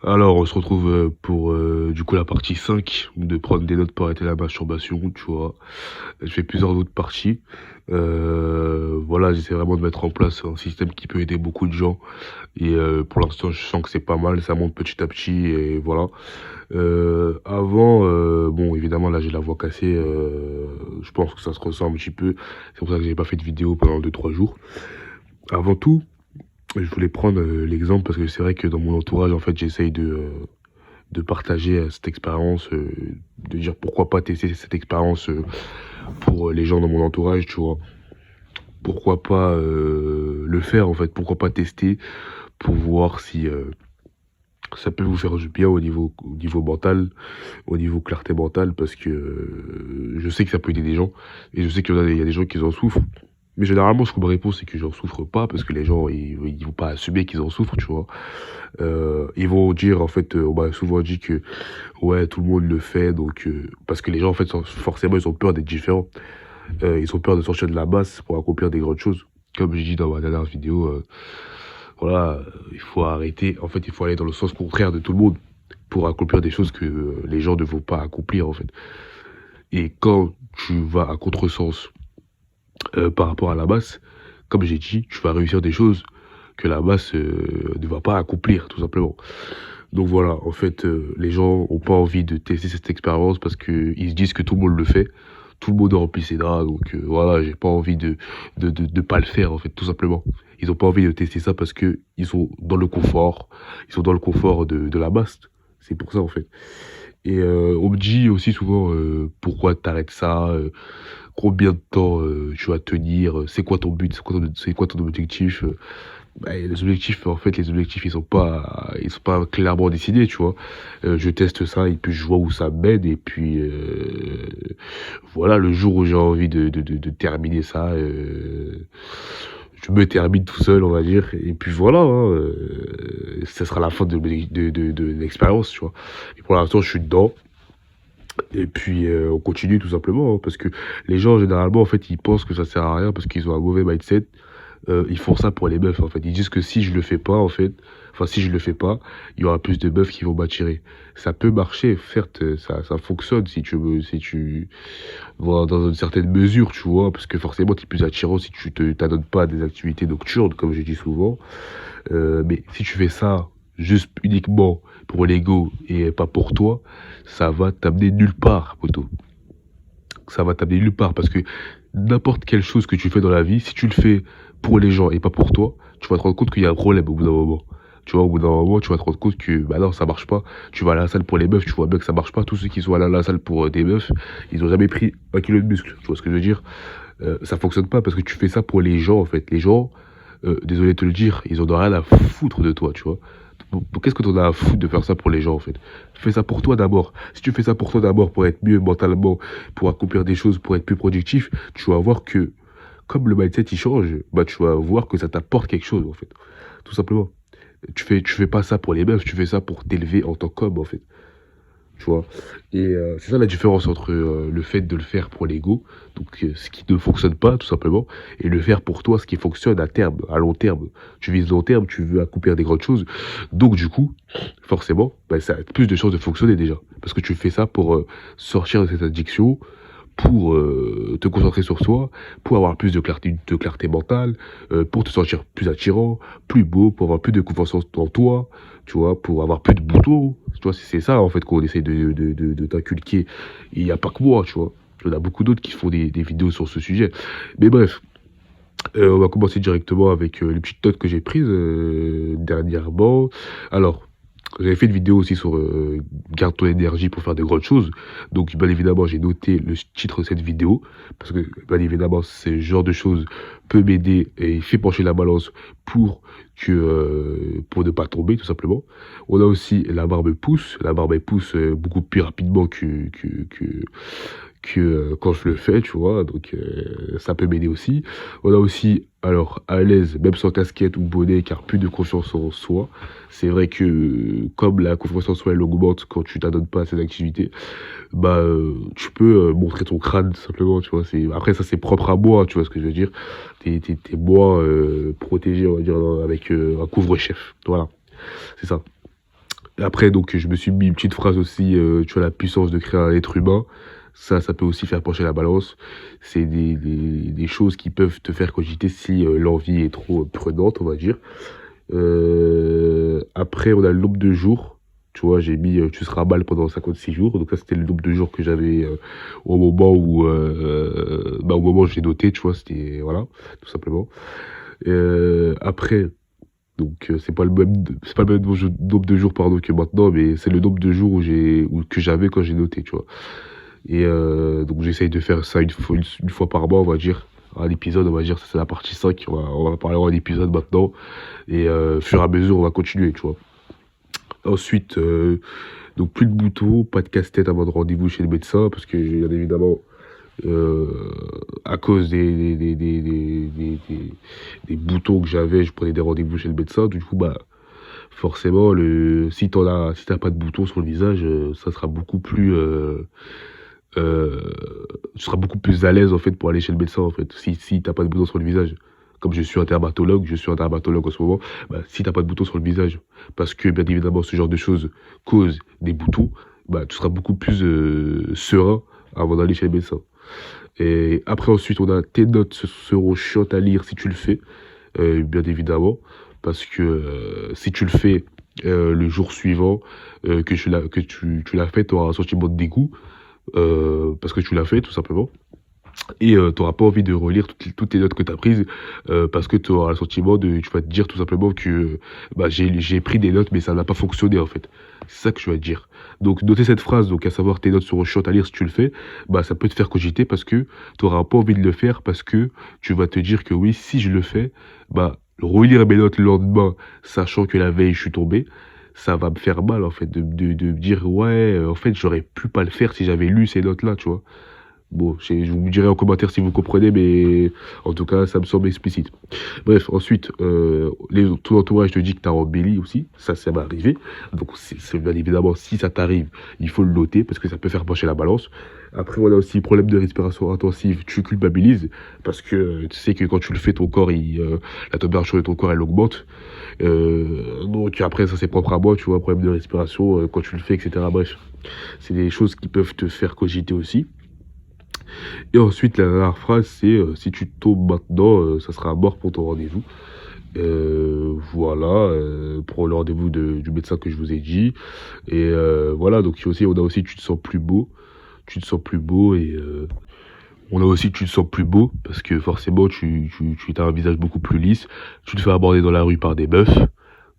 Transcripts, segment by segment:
Alors, on se retrouve pour du coup la partie 5 de prendre des notes pour arrêter la masturbation, tu vois. Je fais plusieurs autres parties. Voilà, j'essaie vraiment de mettre en place un système qui peut aider beaucoup de gens. Et pour l'instant, je sens que c'est pas mal, ça monte petit à petit et voilà. Avant, bon, évidemment, là, j'ai la voix cassée. Je pense que ça se ressent un petit peu. C'est pour ça que j'ai pas fait de vidéo pendant 2 3 jours. Avant tout, je voulais prendre l'exemple parce que c'est vrai que dans mon entourage, en fait, j'essaye de partager cette expérience, de dire pourquoi pas tester cette expérience pour les gens dans mon entourage, tu vois. Pourquoi pas le faire en fait, pourquoi pas tester pour voir si ça peut vous faire du bien au niveau mental, au niveau clarté mentale, parce que je sais que ça peut aider des gens, et je sais qu'il y a des gens qui en souffrent. Mais généralement, ce qu'on me répond, c'est que j'en souffre pas, parce que les gens, ils vont pas assumer qu'ils en souffrent, tu vois. Ils vont dire, en fait, on m'a souvent dit que, ouais, tout le monde le fait, donc, parce que les gens, en fait, forcément, ils ont peur d'être différents. Ils ont peur de sortir de la masse pour accomplir des grandes choses. Comme j'ai dit dans ma dernière vidéo, voilà, il faut arrêter. En fait, il faut aller dans le sens contraire de tout le monde pour accomplir des choses que les gens ne vont pas accomplir, en fait. Et quand tu vas à contresens par rapport à la masse, comme j'ai dit, tu vas réussir des choses que la masse ne va pas accomplir, tout simplement. Donc voilà, en fait, les gens ont pas envie de tester cette expérience parce que ils se disent que tout le monde le fait, tout le monde remplit ses draps, donc voilà, j'ai pas envie de pas le faire, en fait, tout simplement. Ils ont pas envie de tester ça parce que ils sont dans le confort, ils sont dans le confort de la masse. C'est pour ça, en fait. Et on me dit aussi souvent, pourquoi t'arrêtes ça, combien de temps tu vas tenir, c'est quoi ton but, c'est quoi ton objectif, bah, les objectifs, en fait, les objectifs, ils sont pas clairement décidés, tu vois. Je teste ça et puis je vois où ça mène et puis voilà, le jour où j'ai envie de terminer ça, je me termine tout seul, on va dire. Et puis voilà, hein, ça sera la fin de l'expérience, tu vois. Et pour l'instant, je suis dedans. Et puis on continue tout simplement, hein, parce que les gens généralement en fait ils pensent que ça sert à rien parce qu'ils ont un mauvais mindset. Ils font ça pour les meufs en fait. Ils disent que si je le fais pas en fait, enfin si je le fais pas, il y aura plus de meufs qui vont m'attirer. Ça peut marcher, certes, ça fonctionne si tu veux, si tu voilà, dans une certaine mesure, tu vois, parce que forcément tu es plus attirant si tu te t'adonnes pas à des activités nocturnes, comme j'ai dit souvent. Mais si tu fais ça juste uniquement pour l'ego et pas pour toi, ça va t'amener nulle part, poto. Ça va t'amener nulle part parce que n'importe quelle chose que tu fais dans la vie, si tu le fais pour les gens et pas pour toi, tu vas te rendre compte qu'il y a un problème au bout d'un moment. Tu vois, au bout d'un moment, tu vas te rendre compte que, bah non, ça marche pas. Tu vas à la salle pour les meufs, tu vois bien que ça marche pas. Tous ceux qui sont allés à la salle pour des meufs, ils ont jamais pris 1 kilo de muscle. Tu vois ce que je veux dire? Ça fonctionne pas parce que tu fais ça pour les gens, en fait. Les gens, désolé de te le dire, ils en ont rien à foutre de toi, tu vois. Qu'est-ce que t'en as à foutre de faire ça pour les gens, en fait? Fais ça pour toi d'abord. Si tu fais ça pour toi d'abord, pour être mieux mentalement, pour accomplir des choses, pour être plus productif, tu vas voir que, comme le mindset il change, bah tu vas voir que ça t'apporte quelque chose, en fait. Tout simplement. Tu fais pas ça pour les meufs, tu fais ça pour t'élever en tant qu'homme, en fait. Tu vois? Et c'est ça la différence entre le fait de le faire pour l'ego, donc ce qui ne fonctionne pas tout simplement, et le faire pour toi, ce qui fonctionne à terme, à long terme. Tu vises long terme, tu veux accomplir des grandes choses, donc du coup, forcément, bah, ça a plus de chances de fonctionner déjà. Parce que tu fais ça pour sortir de cette addiction, pour te concentrer sur soi, pour avoir plus de clarté mentale, pour te sentir plus attirant, plus beau, pour avoir plus de confiance en toi, tu vois, pour avoir plus de boutons. Tu vois, c'est ça en fait qu'on essaie de t'inculquer. Il n'y a pas que moi, tu vois. Il y en a beaucoup d'autres qui font des vidéos sur ce sujet. Mais bref, on va commencer directement avec les petites notes que j'ai prises dernièrement. Alors, j'avais fait une vidéo aussi sur garde ton énergie pour faire de grandes choses. Donc, bien évidemment, j'ai noté le titre de cette vidéo. Parce que, bien évidemment, ce genre de choses peut m'aider et fait pencher la balance pour pour ne pas tomber, tout simplement. On a aussi la barbe pousse. La barbe, elle pousse beaucoup plus rapidement que quand je le fais, tu vois, donc ça peut m'aider aussi. On a aussi, alors, à l'aise, même sans casquette ou bonnet, car plus de confiance en soi. C'est vrai que, comme la confiance en soi, elle augmente quand tu t'adonnes pas à ces activités, bah, tu peux montrer ton crâne, tout simplement, tu vois. Après, ça, c'est propre à moi, tu vois ce que je veux dire. T'es moins protégé, on va dire, avec un couvre-chef. Voilà, c'est ça. Après, donc, je me suis mis une petite phrase aussi, tu vois, la puissance de créer un être humain. Ça peut aussi faire pencher la balance. C'est des choses qui peuvent te faire cogiter si l'envie est trop prenante, on va dire. Après, on a le nombre de jours. Tu vois, j'ai mis tu seras mal pendant 56 jours. Donc, ça, c'était le nombre de jours que j'avais au moment où j'ai noté, tu vois, c'était, voilà, tout simplement. Après, donc c'est pas le même nombre de jours pardon que maintenant, mais c'est le nombre de jours que j'avais quand j'ai noté, tu vois. Donc j'essaye de faire ça une fois par mois, on va dire. Un épisode, on va dire, ça c'est la partie 5. On va parler en épisode maintenant. Et fur et à mesure, on va continuer, tu vois. Ensuite, donc plus de boutons, pas de casse-tête avant de rendez-vous chez le médecin, parce que bien évidemment, à cause des boutons que j'avais, je prenais des rendez-vous chez le médecin. Du coup, bah, forcément, si t'as pas de boutons sur le visage, ça sera beaucoup plus, tu seras beaucoup plus à l'aise en fait pour aller chez le médecin en fait. Si t'as pas de boutons sur le visage. Comme je suis un dermatologue en ce moment, bah, si t'as pas de boutons sur le visage, parce que bien évidemment ce genre de choses cause des boutons, bah, tu seras beaucoup plus serein avant d'aller chez le médecin. Et après ensuite, on a tes notes seront chiantes à lire si tu le fais, bien évidemment, parce que si tu le fais le jour suivant que tu l'as fait, tu auras un sentiment de dégoût, parce que tu l'as fait tout simplement. Et tu n'auras pas envie de relire toutes tes notes que tu as prises, parce que tu auras le sentiment tu vas te dire tout simplement que bah, j'ai pris des notes mais ça n'a pas fonctionné en fait. C'est ça que tu vas te dire. Donc noter cette phrase, donc à savoir tes notes seront chiantes à lire si tu le fais, bah ça peut te faire cogiter parce que tu n'auras pas envie de le faire, parce que tu vas te dire que oui, si je le fais, bah relire mes notes le lendemain, sachant que la veille je suis tombé, ça va me faire mal en fait de me dire ouais, en fait j'aurais pu pas le faire si j'avais lu ces notes là, tu vois. Bon, je vous dirai en commentaire si vous comprenez, mais en tout cas, ça me semble explicite. Bref, ensuite, ton entourage te dit que t'as embelli aussi. Ça m'est arrivé. Donc, c'est bien évidemment, si ça t'arrive, il faut le noter parce que ça peut faire pencher la balance. Après, on a aussi problème de respiration intensive. Tu culpabilises parce que tu sais que quand tu le fais, ton corps, la température de ton corps, elle augmente. Donc, après, ça, c'est propre à moi, tu vois, problème de respiration quand tu le fais, etc. Bref, c'est des choses qui peuvent te faire cogiter aussi. Et ensuite, la dernière phrase, c'est si tu tombes maintenant, ça sera mort pour ton rendez-vous. Voilà, pour le rendez-vous du médecin que je vous ai dit. Et voilà, donc on a aussi tu te sens plus beau. Tu te sens plus beau et on a aussi tu te sens plus beau parce que forcément tu as un visage beaucoup plus lisse. Tu te fais aborder dans la rue par des meufs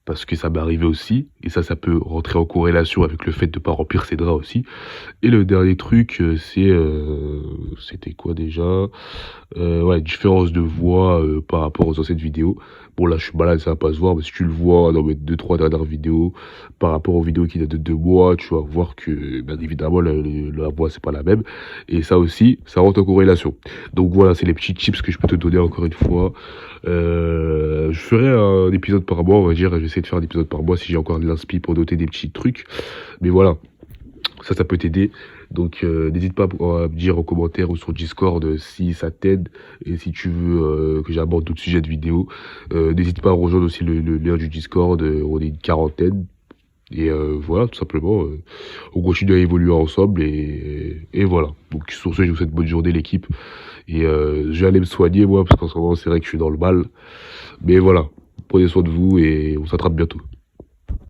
parce que ça m'est arrivé aussi. Et ça peut rentrer en corrélation avec le fait de ne pas remplir ses draps aussi. Et le dernier truc, c'était quoi déjà? Ouais, différence de voix par rapport aux anciennes vidéos. Bon, là, je suis malade, ça va pas se voir, mais si tu le vois dans mes 2-3 dernières vidéos, par rapport aux vidéos qui datent de 2 mois, tu vas voir que, bien évidemment, la voix, c'est pas la même. Et ça aussi, ça rentre en corrélation. Donc voilà, c'est les petits tips que je peux te donner encore une fois. Je ferai un épisode par mois, on va dire. J'essaie de faire un épisode par mois si j'ai encore de l'inspi pour noter des petits trucs. Mais voilà. Ça peut t'aider. Donc n'hésite pas à me dire en commentaire ou sur Discord si ça t'aide et si tu veux que j'aborde d'autres sujets de vidéo. N'hésite pas à rejoindre aussi le lien du Discord, on est une quarantaine. Et voilà, tout simplement, on continue à évoluer ensemble et voilà. Donc sur ce, je vous souhaite bonne journée l'équipe. Et je vais aller me soigner moi, parce qu'en ce moment c'est vrai que je suis dans le mal. Mais voilà, prenez soin de vous et on s'attrape bientôt.